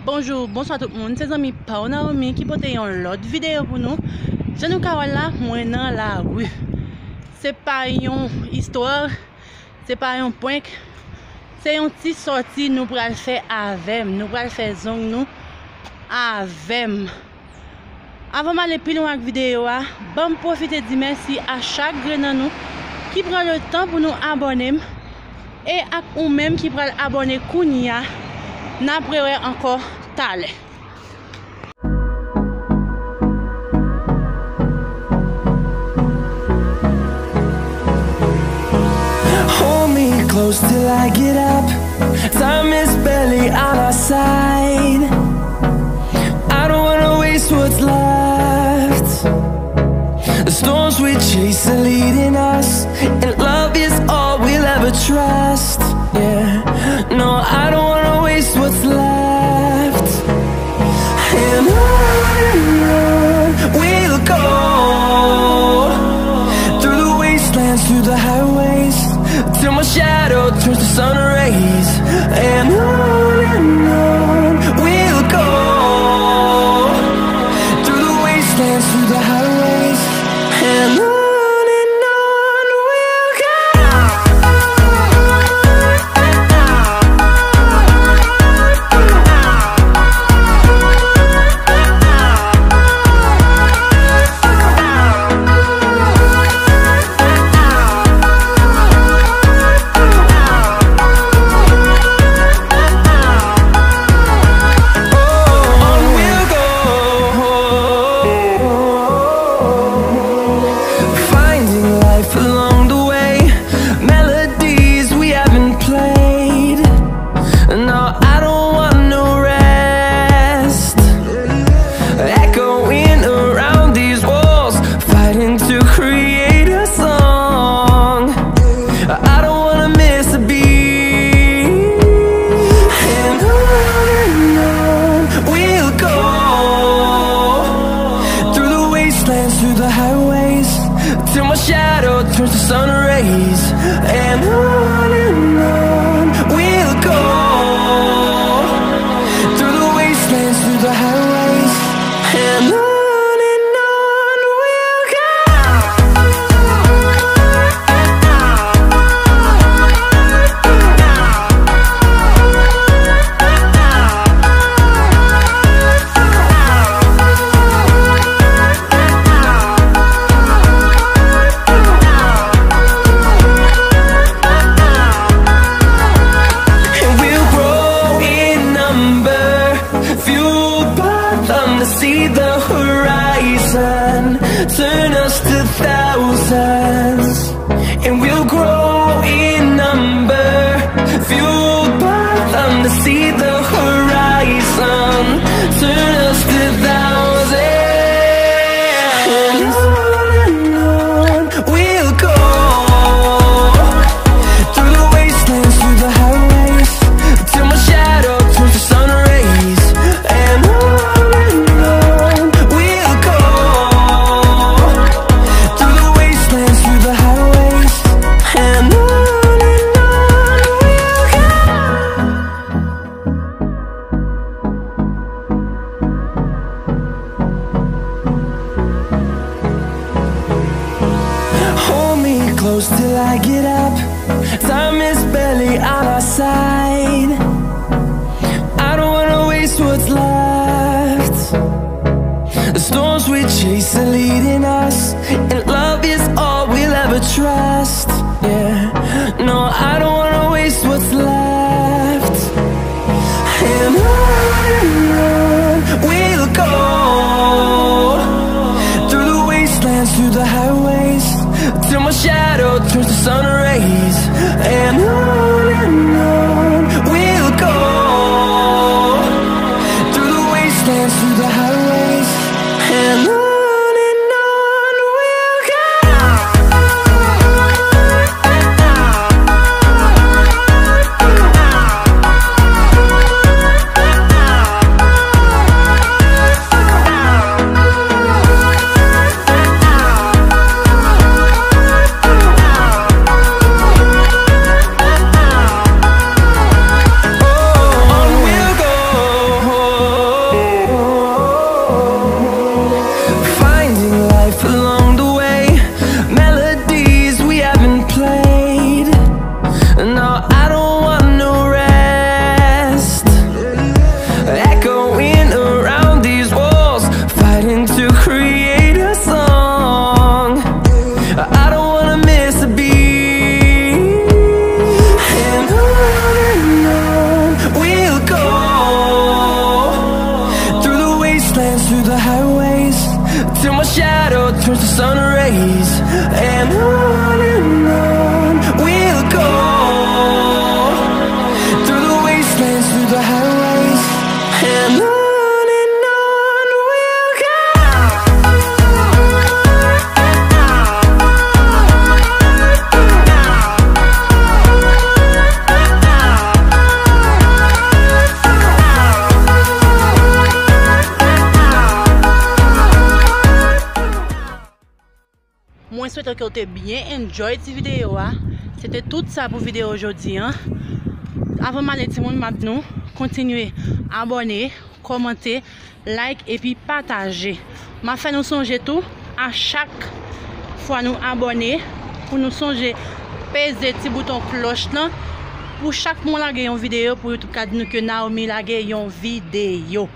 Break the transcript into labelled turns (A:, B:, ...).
A: Bonjour, bonsoir tout le monde. C'est amis Pao Naomi qui porte une autre vidéo pour nous. Je nous là, moi dans la rue. C'est pas une histoire, c'est pas un point. C'est une petite sortie nous pour faire avec, nous pour faire zone nous avec. Avant d'aller plus loin avec la vidéo, bon profiter de dire merci à chaque grand nous qui prend le temps pour nous abonner et à ou même qui prend abonner Kounia. N'après encore tale.
B: Hold me close till I get up. Time is barely on our side. I don't wanna waste what's left. The storms we chase are leading us, and love is all we'll ever trust. Yeah, no, I don't wanna waste what's left. And on we'll go, through the wastelands, through the highways, till my shadow turns to sun rays. And on we'll go, through the wastelands, through the highways, and on. Through the highways, till my shadow turns to sun rays. And on we'll go, through the wastelands, through the highways, and on. See the horizon turn us to thousands, and we'll grow in number, fueled by them to see the horizon turn us to thousands. And on we'll go, through the wastelands, through the highways, till my shadow turns to sun rays. And close till I get up. Time is barely on our side. I don't wanna waste what's left. The storms we chase are leading us, and love is all we'll ever trust. Yeah, no, I don't wanna waste what's left. And on we'll go, through the wastelands, through the highways, till my shadow turns to sun rays. And on we'll go, through the wastelands, through the highways, and on. ways, and on we'll go, through the wastelands, through the highways, and on we'll go.
A: Moi, je souhaite que vous ayez bien enjoyé cette vidéo. C'était tout ça pour la vidéo aujourd'hui. Avant de m'aller, nous continuez à abonner, commenter, like et puis partager. Je fais nous songer tout à chaque fois nous abonner pour nous songer peser le petit bouton cloche là pour chaque mois la une vidéo pour YouTube que Naomi la une vidéo.